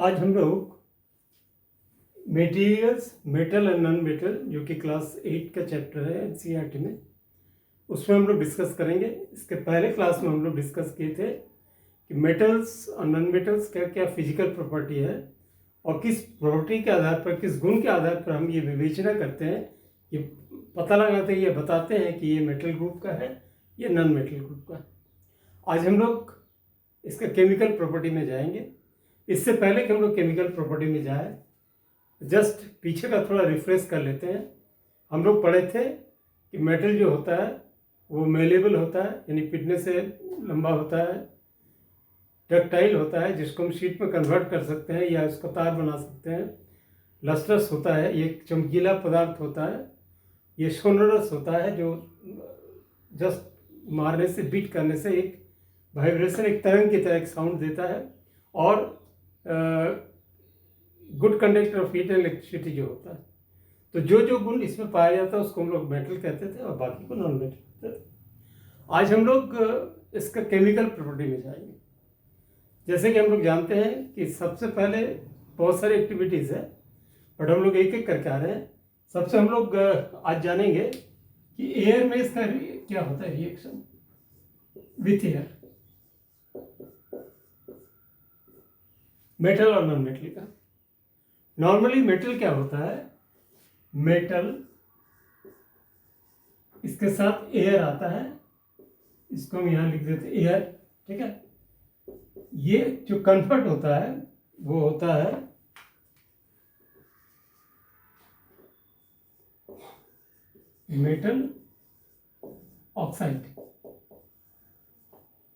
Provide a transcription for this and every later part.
आज हम लोग materials metal and non metal जो कि क्लास 8 का चैप्टर है एनसीईआरटी में, उसमें हम लोग डिस्कस करेंगे। इसके पहले क्लास में हम लोग डिस्कस किए थे कि मेटल्स और नॉन मेटल्स क्या क्या फिजिकल प्रॉपर्टी है और किस प्रॉपर्टी के आधार पर, किस गुण के आधार पर हम ये विवेचना करते हैं, ये पता लगाते हैं, ये बताते हैं कि ये मेटल ग्रुप का है या नॉन मेटल ग्रुप का है। आज हम लोग इसका केमिकल प्रॉपर्टी में जाएंगे। इससे पहले कि हम लोग केमिकल प्रॉपर्टी में जाए, जस्ट पीछे का थोड़ा रिफ्रेश कर लेते हैं। हम लोग पढ़े थे कि मेटल जो होता है वो मेलेबल होता है, यानी पिटने से लंबा होता है, डक्टाइल होता है जिसको हम शीट में कन्वर्ट कर सकते हैं या उसका तार बना सकते हैं, लस्ट्रस होता है, ये चमकीला पदार्थ होता है, ये सोनोरस होता है जो जस्ट मारने से, बीट करने से एक वाइब्रेशन, एक तरंग की तरह एक साउंड देता है, और good conductor of heat and electricity जो होता है। तो जो जो गुण इसमें पाया जाता है उसको हम लोग मेटल कहते थे और बाकी को नॉन मेटल कहते थे। आज हम लोग इसका केमिकल प्रॉपर्टी में जाएंगे। जैसे कि हम लोग जानते हैं कि सबसे पहले बहुत सारी एक्टिविटीज़ है, बट हम लोग एक एक करके आ रहे हैं। सबसे हम लोग आज जानेंगे कि एयर में इसका क्या होता है रिएक्शन विथ एयर, मेटल और नॉन मेटल का। नॉर्मली मेटल क्या होता है, मेटल इसके साथ एयर आता है, इसको हम यहां लिख देते एयर, ठीक है। ये जो कन्वर्ट होता है वो होता है मेटल ऑक्साइड,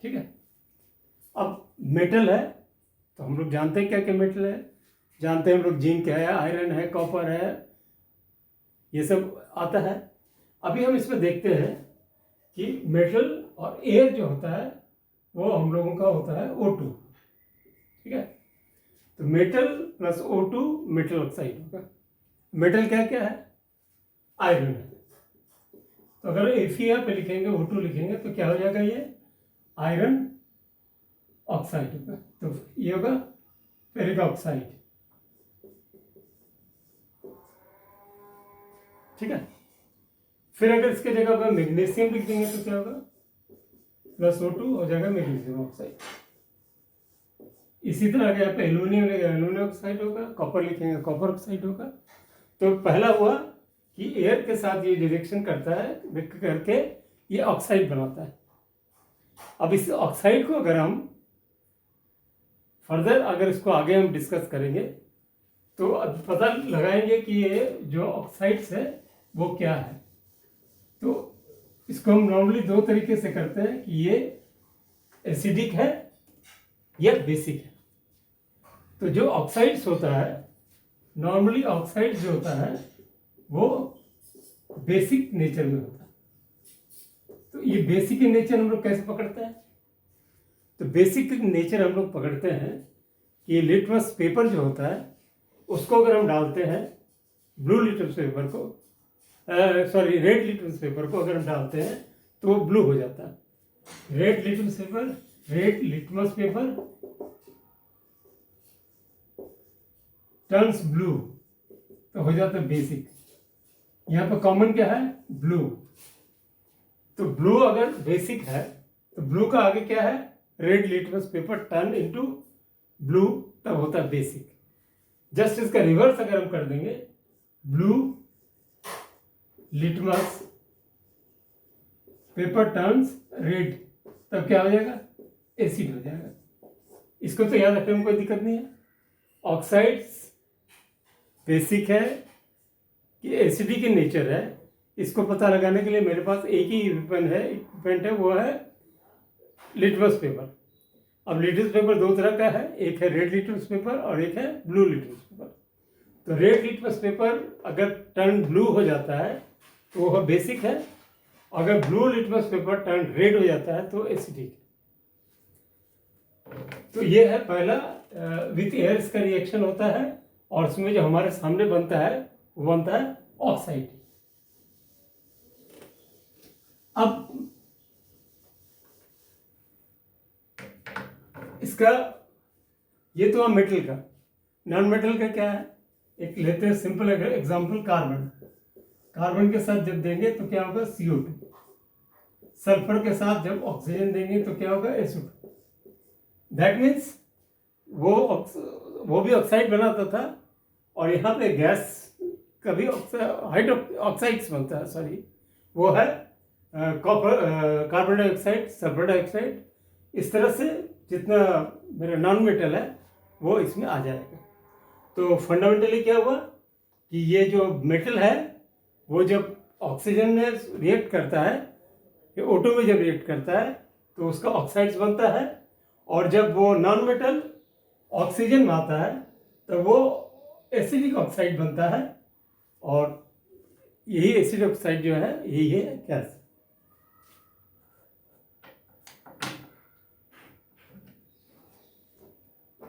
ठीक है। अब मेटल है तो हम लोग जानते हैं क्या क्या मेटल है, जानते हैं हम लोग जिंक है, आयरन है, कॉपर है, ये सब आता है। अभी हम इसमें देखते हैं कि मेटल और एयर जो होता है वो हम लोगों का होता है O2, ठीक है। तो metal plus O2 metal oxide होगा। मेटल क्या क्या है, आयरन है। तो अगर एफिया पे लिखेंगे, O2 लिखेंगे तो क्या हो जाएगा, ये आयरन ऑक्साइड होगा। तो ये होगा फेरिक ऑक्साइड, ठीक है। फिर अगर इसके जगह पर मैग्नीशियम लिख देंगे तो क्या होगा, प्लस O2 हो जाएगा मैग्नीशियम ऑक्साइड। इसी तरह अगर यहाँ पे एल्यूमिनियम लिखेंगे एल्यूमिनियम ऑक्साइड होगा, कॉपर लिखेंगे कॉपर ऑक्साइड होगा। तो पहला हुआ कि एयर के साथ ये रिएक्शन करता है, करके ये ऑक्साइड बनाता है। अब इस ऑक्साइड को अगर हम फर्दर, अगर इसको आगे हम डिस्कस करेंगे तो अब पता लगाएंगे कि ये जो ऑक्साइड्स है वो क्या है। तो इसको हम नॉर्मली दो तरीके से करते हैं कि ये एसिडिक है या बेसिक है। तो जो ऑक्साइड्स होता है, नॉर्मली ऑक्साइड्स जो होता है वो बेसिक नेचर में होता है। तो ये बेसिक नेचर हम लोग कैसे पकड़ते हैं, तो बेसिक नेचर हम लोग पकड़ते हैं कि लिटमस पेपर जो होता है उसको अगर हम डालते हैं, ब्लू लिटमस पेपर को, सॉरी रेड लिटमस पेपर को अगर हम डालते हैं तो वो ब्लू हो जाता है। Red litmus paper turns blue, तो हो जाता है बेसिक। यहाँ पर कॉमन क्या है, ब्लू। तो ब्लू अगर बेसिक है तो ब्लू का आगे क्या है, red litmus paper turn into blue, तब होता है बेसिक। जस्ट इसका रिवर्स अगर हम कर देंगे, blue litmus paper turns red, तब क्या हो जाएगा, एसिड हो जाएगा। इसको तो याद रखने में कोई दिक्कत नहीं है। ऑक्साइड्स बेसिक है कि एसिडिक in नेचर है, इसको पता लगाने के लिए मेरे पास एक ही इक्विपमेंट है, वो है लिटमस पेपर। अब लिटमस पेपर दो तरह का है, एक है रेड लिटमस पेपर और एक है ब्लू लिटमस पेपर। तो रेड लिटमस पेपर अगर टर्न ब्लू हो जाता है तो वह बेसिक है, अगर blue litmus paper turn red हो जाता है तो एसिडिक है। तो ये है पहला, विथ एयर इसका रिएक्शन होता है और उसमें जो हमारे सामने बनता है वो बनता है ऑक्साइड। अब इसका ये तो मेटल का, नॉन मेटल का क्या है, एक लेते हैं सिंपल एग्जांपल, कार्बन। कार्बन के साथ जब देंगे तो क्या होगा, CO2। सल्फर के साथ जब ऑक्सीजन देंगे तो क्या होगा, SO2। दैट मीन्स वो भी ऑक्साइड बनाता था, और यहाँ पे गैस का भी ऑक्साइड्स बनता है, सॉरी, वो है copper, carbon dioxide, sulphur dioxide. इस तरह से जितना मेरा नॉन मेटल है वो इसमें आ जाएगा। तो फंडामेंटली क्या हुआ कि ये जो मेटल है वो जब ऑक्सीजन में रिएक्ट करता है, ये O2 में जब रिएक्ट करता है तो उसका ऑक्साइड्स बनता है, और जब वो नॉन मेटल ऑक्सीजन में आता है तो वो एसिडिक ऑक्साइड बनता है, और यही एसिड ऑक्साइड जो है यही है गैस।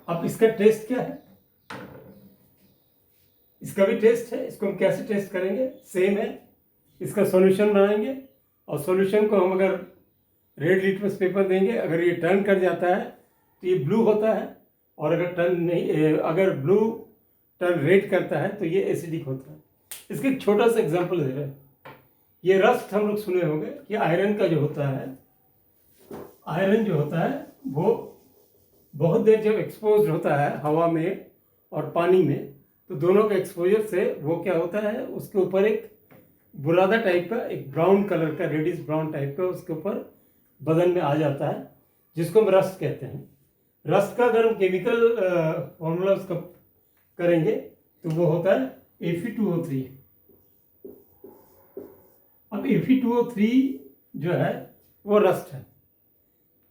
अब इसका टेस्ट क्या है, इसका भी टेस्ट है। इसको हम कैसे टेस्ट करेंगे, सेम है, इसका सॉल्यूशन बनाएंगे, और सॉल्यूशन को हम अगर रेड लिटमस पेपर देंगे, अगर ये टर्न कर जाता है तो ये ब्लू होता है, और अगर टर्न नहीं, अगर ब्लू टर्न रेड करता है तो ये एसिडिक होता है। इसके एक छोटा सा एग्जांपल दे रहे हैं। ये रस्ट हम लोग सुने होंगे कि आयरन का जो होता है, आयरन जो होता है वो बहुत देर जब एक्सपोज होता है हवा में और पानी में, तो दोनों के एक्सपोजर से वो क्या होता है, उसके ऊपर एक बुरादा टाइप का, एक ब्राउन कलर का, रेडिश ब्राउन टाइप का उसके ऊपर बदन में आ जाता है, जिसको हम रस्ट कहते हैं। रस्ट का अगर हम केमिकल फॉर्मूला उसका करेंगे तो वो होता है Fe2O3। अब Fe2O3 जो है वो रस्ट है।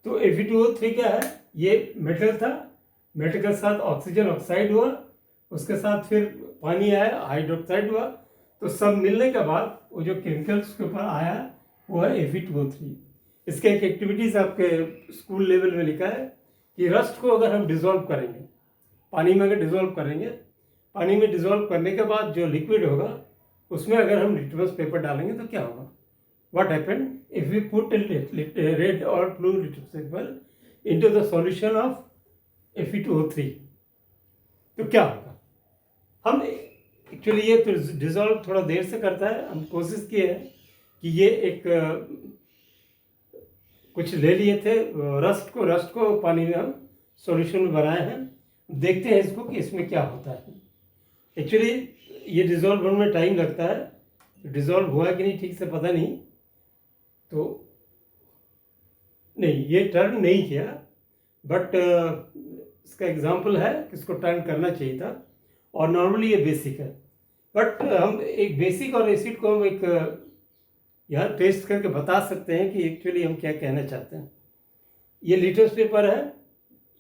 तो Fe2O3 क्या है, ये मेटल था, मेटल के साथ ऑक्सीजन ऑक्साइड हुआ, उसके साथ फिर पानी आया, हाइड्रोक्साइड हुआ, तो सब मिलने के बाद वो जो केमिकल्स के ऊपर आया वो है Fe2O3। इसके एक एक्टिविटीज़ आपके स्कूल लेवल में लिखा है कि रस्ट को अगर हम डिज़ोल्व करेंगे, पानी में अगर डिज़ोल्व करेंगे, पानी में डिज़ोल्व करने के बाद जो लिक्विड होगा उसमें अगर हम लिटमस पेपर डालेंगे तो क्या होगा, what happened if we put red और blue litmus paper into the solution of Fe2O3, तो क्या होगा। हम एक्चुअली ये तो डिज़ोल्व थोड़ा देर से करता है, हम कोशिश किए हैं कि ये एक कुछ ले लिए थे रस्ट को पानी में हम सॉल्यूशन में बनाए हैं, देखते हैं इसको कि इसमें क्या होता है। एक्चुअली ये डिज़ोल्व होने में टाइम लगता है, डिज़ोल्व हुआ कि नहीं ठीक से पता नहीं, तो नहीं ये टर्न नहीं किया, बट इसका एग्जांपल है कि इसको टर्न करना चाहिए था, और नॉर्मली ये बेसिक है। बट हम एक बेसिक और एसिड को हम एक यहाँ टेस्ट करके बता सकते हैं कि एक्चुअली हम क्या कहना चाहते हैं। ये लिटमस पेपर है,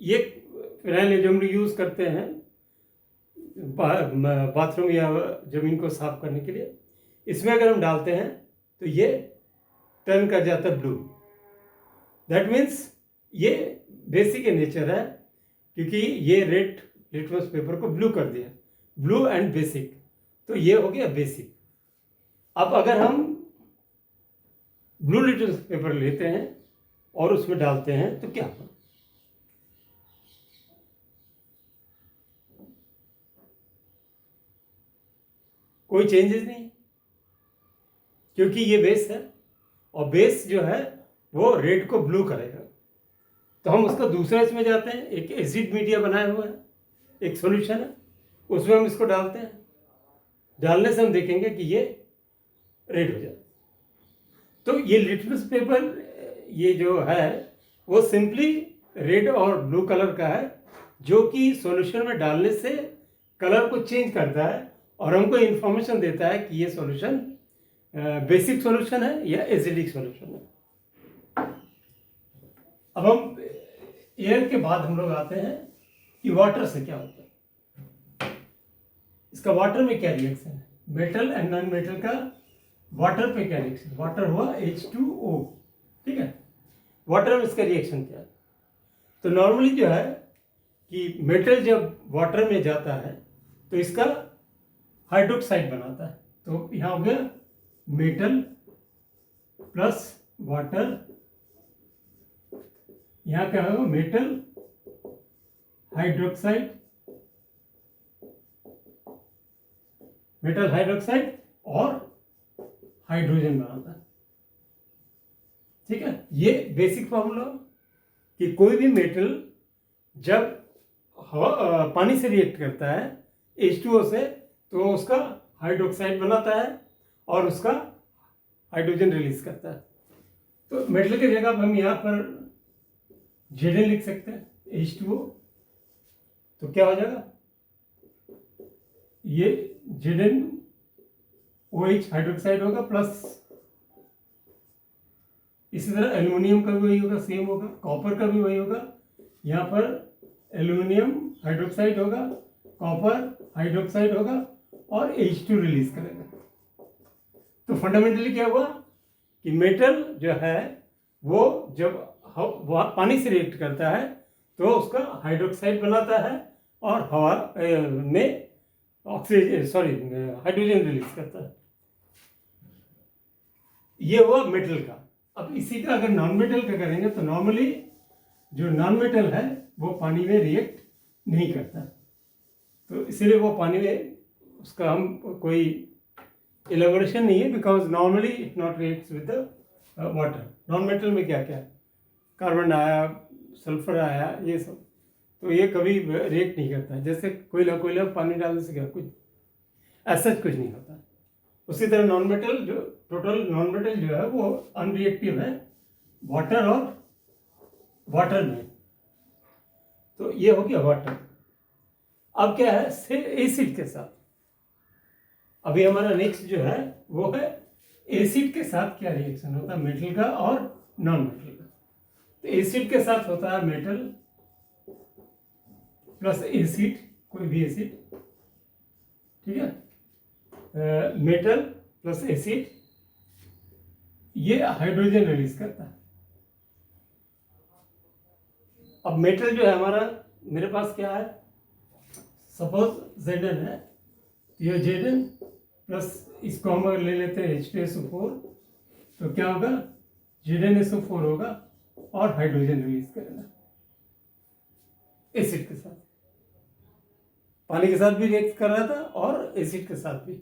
ये फिनाइल जो हम यूज़ करते हैं बाथरूम या ज़मीन को साफ करने के लिए, इसमें अगर हम डालते हैं तो ये टर्न कर जाता है ब्लू। दैट मीन्स ये बेसिक इन नेचर है, क्योंकि ये रेड लिटमस पेपर को ब्लू कर दिया, ब्लू एंड बेसिक, तो ये हो गया बेसिक। अब अगर हम ब्लू लिटमस पेपर लेते हैं और उसमें डालते हैं तो क्या होगा, कोई चेंजेस नहीं, क्योंकि ये बेस है, और बेस जो है वो रेड को ब्लू करेगा। तो हम उसका दूसरा इसमें जाते हैं, एक एसिड मीडिया बनाया हुआ है, एक सॉल्यूशन है, उसमें हम इसको डालते हैं, डालने से हम देखेंगे कि ये रेड हो जाए। तो ये लिटमस पेपर ये जो है वो सिंपली रेड और ब्लू कलर का है, जो कि सॉल्यूशन में डालने से कलर को चेंज करता है और हमको इन्फॉर्मेशन देता है कि ये सॉल्यूशन बेसिक सॉल्यूशन है या एसिडिक सॉल्यूशन है। अब हम एयर के बाद हम लोग आते हैं कि वाटर से क्या होता है। इसका वाटर में क्या रिएक्शन है, मेटल एंड नॉन मेटल का वाटर पे क्या रिएक्शन, वाटर हुआ H2O, ठीक है। वाटर में इसका रिएक्शन क्या है, तो नॉर्मली जो है कि मेटल जब वाटर में जाता है तो इसका हाइड्रोक्साइड बनाता है, तो यहाँ हो गया मेटल प्लस वाटर, यहाँ क्या होगा मेटल हाइड्रोक्साइड मेटल हाइड्रोक्साइड और हाइड्रोजन बनाता है। ठीक है, ये बेसिक फॉर्मूला कि कोई भी मेटल जब पानी से रिएक्ट करता है H2O से, तो उसका हाइड्रोक्साइड बनाता है और उसका हाइड्रोजन रिलीज करता है। तो मेटल की जगह हम यहाँ पर Zn लिख सकते हैं, H2O। तो क्या हो जाएगा, ये ZnOH हाइड्रोक्साइड होगा, प्लस इसी तरह एल्युमिनियम का भी वही होगा, सेम होगा, कॉपर का भी वही होगा। यहाँ पर एल्युमिनियम हाइड्रोक्साइड होगा, कॉपर हाइड्रोक्साइड होगा और H2 रिलीज करेगा। तो फंडामेंटली क्या हुआ कि मेटल जो है वो जब पानी से रिएक्ट करता है तो उसका हाइड्रोक्साइड बनाता है और हवा में हाइड्रोजन रिलीज करता है। ये हुआ मेटल का। अब इसी का अगर नॉन मेटल का करेंगे तो नॉर्मली जो नॉन मेटल है वो पानी में रिएक्ट नहीं करता, तो इसीलिए वो पानी में उसका हम कोई एलेबोरेशन नहीं है, because normally it not reacts with the water. Non metal में क्या क्या कार्बन आया, सल्फर आया, ये सब, तो ये कभी रिएक्ट नहीं करता है। जैसे कोयला पानी डालने से क्या कुछ ऐसा कुछ नहीं होता। उसी तरह नॉन मेटल जो टोटल नॉन मेटल जो है वो अनरिएक्टिव है वाटर और वाटर में। तो ये हो गया वाटर। अब क्या है एसिड के साथ, अभी हमारा नेक्स्ट जो है वो है एसिड के साथ क्या रिएक्शन होता है मेटल का और नॉन मेटल का। तो एसिड के साथ होता है मेटल प्लस एसिड, कोई भी एसिड, ठीक है, मेटल प्लस एसिड, ये हाइड्रोजन रिलीज करता है। अब मेटल जो है हमारा, मेरे पास क्या है, सपोज Zn है, ये Zn प्लस इसको हम अगर ले लेते हैं H2SO4, तो क्या होगा, ZnSO4 होगा और हाइड्रोजन रिलीज करेगा एसिड के साथ। पानी के साथ भी रिएक्ट कर रहा था और एसिड के साथ भी।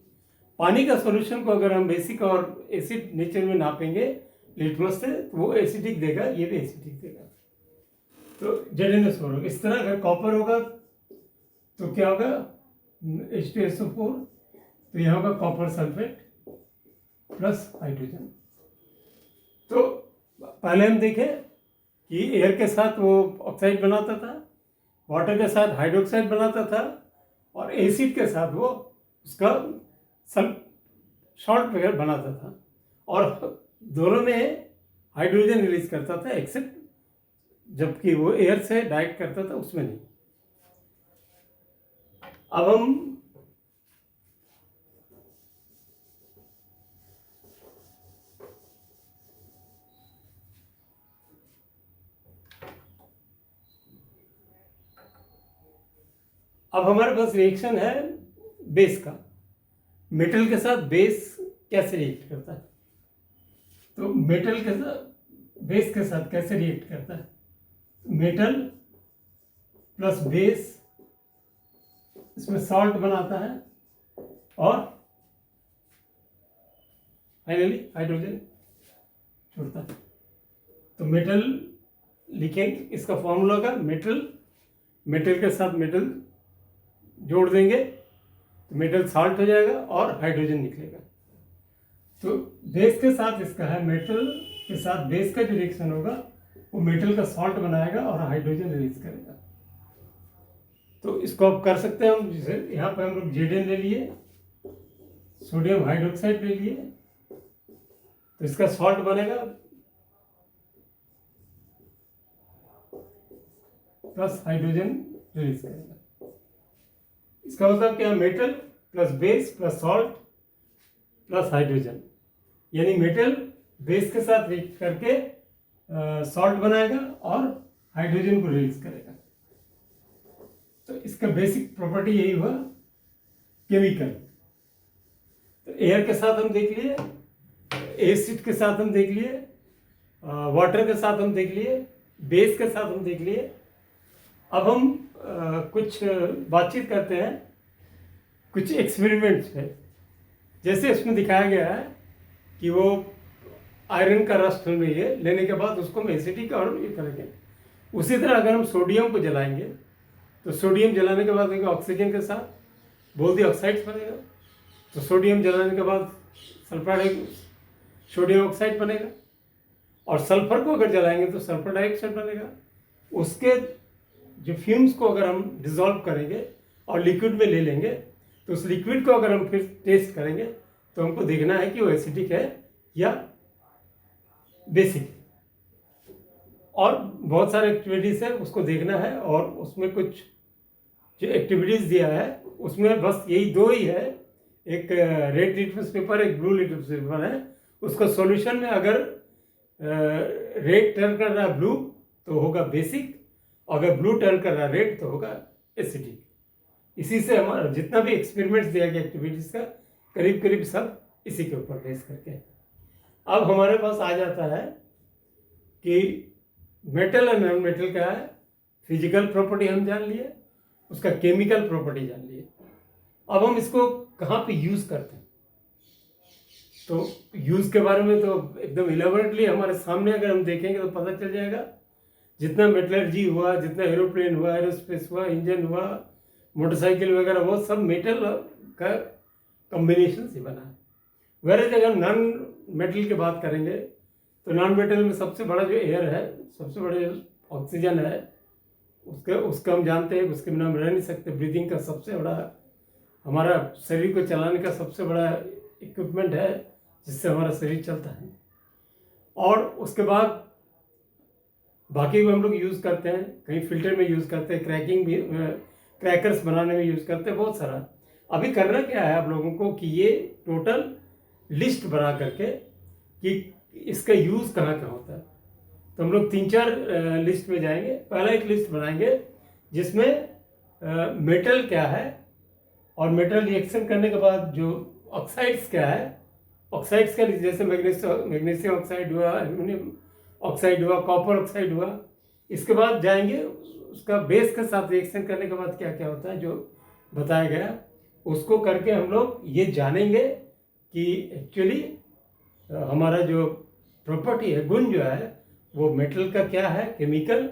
पानी का सॉल्यूशन को अगर हम बेसिक और एसिड नेचर में नापेंगे लिटमस से, तो वो एसिडिक देगा, ये भी एसिडिक देगा। तो ZnSO4 होगा। इस तरह अगर कॉपर होगा तो क्या होगा, H2SO4, तो यहाँ होगा कॉपर सल्फेट प्लस हाइड्रोजन। तो पहले हम देखें कि एयर के साथ वो ऑक्साइड बनाता था, वाटर के साथ हाइड्रोक्साइड बनाता था, और एसिड के साथ वो उसका सॉल्ट वगैरह बनाता था, और दोनों में हाइड्रोजन रिलीज करता था, एक्सेप्ट जबकि वो एयर से डायरेक्ट करता था उसमें नहीं। अब हमारे पास रिएक्शन है बेस का। मेटल के साथ बेस कैसे रिएक्ट करता है, तो मेटल के साथ बेस के साथ कैसे रिएक्ट करता है, मेटल प्लस बेस, इसमें सॉल्ट बनाता है और फाइनली हाइड्रोजन छोड़ता है। तो मेटल लिखेंगे, इसका फॉर्मूला का मेटल के साथ मेटल जोड़ देंगे तो मेटल सॉल्ट हो जाएगा और हाइड्रोजन निकलेगा। तो बेस के साथ इसका है, मेटल के साथ बेस का जो रिएक्शन होगा वो मेटल का सॉल्ट बनाएगा और हाइड्रोजन रिलीज करेगा। तो इसको आप कर सकते हैं हम, जैसे यहाँ पे हम लोग Zn ले लिए, सोडियम हाइड्रोक्साइड ले लिए, तो इसका सॉल्ट बनेगा प्लस हाइड्रोजन रिलीज करेगा। इसका मतलब क्या, metal plus base plus salt plus hydrogen, यानी मेटल बेस के साथ रिएक्ट करके सॉल्ट बनाएगा और हाइड्रोजन को रिलीज करेगा। तो इसका बेसिक प्रॉपर्टी यही हुआ केमिकल। तो एयर के साथ हम देख लिए, एसिड के साथ हम देख लिए, वाटर के साथ हम देख लिए, बेस के साथ हम देख लिए। अब हम कुछ बातचीत करते हैं कुछ एक्सपेरिमेंट्स पे। जैसे इसमें दिखाया गया है कि वो आयरन का रस्ट लेने के बाद उसको हम एसिडिक और ये करेंगे। उसी तरह अगर हम सोडियम को जलाएंगे तो सोडियम जलाने के बाद ऑक्सीजन के साथ बोल दी ऑक्साइड बनेगा। तो सोडियम जलाने के बाद सल्फर सोडियम ऑक्साइड बनेगा। और सल्फर को अगर जलाएंगे तो सल्फर डाइऑक्साइड बनेगा। उसके जो फ्यूम्स को अगर हम डिजोल्व करेंगे और लिक्विड में ले लेंगे तो उस लिक्विड को अगर हम फिर टेस्ट करेंगे तो हमको देखना है कि वो एसिडिक है या बेसिक। और बहुत सारे एक्टिविटीज है उसको देखना है। और उसमें कुछ जो एक्टिविटीज दिया है उसमें बस यही दो ही है, एक रेड लिटमस पेपर, एक ब्लू लिटमस पेपर है। उसका सॉल्यूशन में अगर रेड टर्न कर रहा है ब्लू तो होगा बेसिक, अगर ब्लू टर्न कर रहा है रेड तो होगा एसिडिक। इसी से हमारा जितना भी एक्सपेरिमेंट्स दिया गया एक्टिविटीज का करीब करीब सब इसी के ऊपर बेस करके। अब हमारे पास आ जाता है कि मेटल और नॉन मेटल का है। फिजिकल प्रॉपर्टी हम जान लिए, उसका केमिकल प्रॉपर्टी जान लिए। अब हम इसको कहाँ पे यूज़ करते हैं तो यूज़ के बारे में तो एकदम इलेबोरेटली हमारे सामने अगर हम देखेंगे तो पता चल जाएगा। जितना मेटलर्जी हुआ, जितना एरोप्लेन हुआ, एरोस्पेस हुआ, इंजन हुआ, मोटरसाइकिल वगैरह, वो सब मेटल का कॉम्बिनेशन से बना है। वैसे अगर नॉन मेटल की बात करेंगे तो नॉन मेटल में सबसे बड़ा जो एयर है, सबसे बड़ा जो ऑक्सीजन है, उसका हम जानते हैं, उसके बिना हम रह नहीं सकते। ब्रीदिंग का सबसे बड़ा, हमारा शरीर को चलाने का सबसे बड़ा इक्विपमेंट है जिससे हमारा शरीर चलता है। और उसके बाद बाकी भी हम लोग यूज़ करते हैं, कहीं फिल्टर में यूज़ करते हैं, क्रैकिंग भी, क्रैकर्स बनाने में यूज़ करते हैं, बहुत सारा। अभी करना क्या है आप लोगों को कि ये टोटल लिस्ट बना करके कि इसका यूज़ कहाँ कहाँ होता है। तो हम लोग 3-4 लिस्ट में जाएंगे। पहला एक लिस्ट बनाएंगे जिसमें मेटल क्या है और मेटल रिएक्शन करने के बाद जो ऑक्साइड्स क्या है, ऑक्साइड्स का जैसे मैग्नीशियम ऑक्साइड हुआ, एल्यूमिनियम ऑक्साइड हुआ, कॉपर ऑक्साइड हुआ। इसके बाद जाएंगे उसका बेस के साथ रिएक्शन करने के बाद क्या क्या होता है जो बताया गया, उसको करके हम लोग ये जानेंगे कि एक्चुअली हमारा जो प्रॉपर्टी है, गुण जो है, वो मेटल का क्या है केमिकल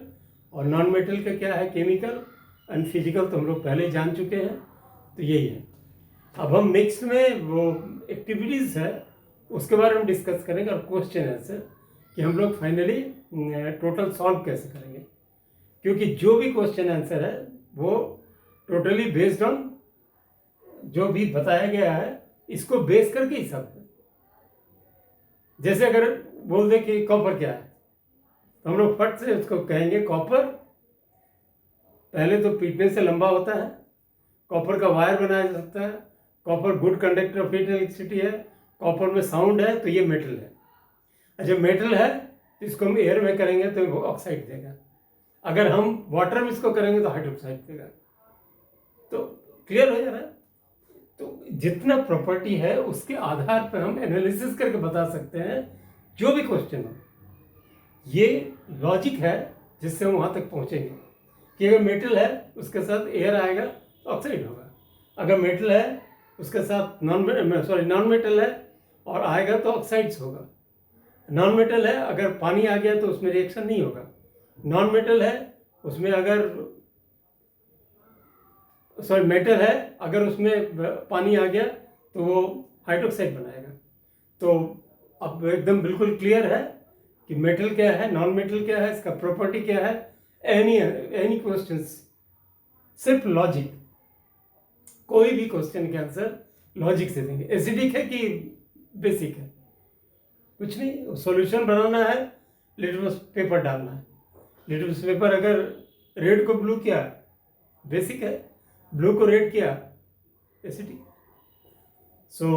और नॉन मेटल का क्या है केमिकल एंड फिजिकल, तो हम लोग पहले जान चुके हैं। तो यही है। अब हम नेक्स्ट में वो एक्टिविटीज़ है उसके बारे में डिस्कस करेंगे और क्वेश्चन आंसर कि हम लोग फाइनली टोटल सॉल्व कैसे करेंगे, क्योंकि जो भी क्वेश्चन आंसर है वो टोटली बेस्ड ऑन जो भी बताया गया है, इसको बेस करके ही सब है। जैसे अगर बोल दे कि कॉपर क्या है तो हम लोग फट से उसको कहेंगे कॉपर पहले तो पीटने से लंबा होता है, कॉपर का वायर बनाया जा सकता है, copper good conductor of heat electricity है, कॉपर में साउंड है, तो ये मेटल है। अच्छा मेटल है तो इसको हम एयर में करेंगे तो वो ऑक्साइड देगा, अगर हम वाटर में इसको करेंगे तो हाइड्रोक्साइड देगा। तो क्लियर हो जा रहा है। तो जितना प्रॉपर्टी है उसके आधार पर हम एनालिसिस करके बता सकते हैं जो भी क्वेश्चन हो। ये लॉजिक है जिससे हम वहाँ तक पहुँचेंगे कि अगर मेटल है उसके साथ एयर आएगा तो ऑक्साइड होगा, अगर मेटल है उसके साथ नॉन मेटल है और आएगा तो ऑक्साइड्स होगा। नॉन मेटल है अगर पानी आ गया तो उसमें रिएक्शन नहीं होगा। नॉन मेटल है उसमें अगर मेटल है अगर उसमें पानी आ गया तो वो हाइड्रोक्साइड बनाएगा। तो अब एकदम बिल्कुल क्लियर है कि मेटल क्या है, नॉन मेटल क्या है, इसका प्रॉपर्टी क्या है। एनी क्वेश्चंस, सिर्फ लॉजिक, कोई भी क्वेश्चन के आंसर लॉजिक से देंगे। एसिडिक है कि बेसिक है, कुछ नहीं, सॉल्यूशन बनाना है, लिटमस पेपर डालना है। लिटमस पेपर अगर रेड को ब्लू किया बेसिक है, ब्लू को रेड किया एसिडिक। सो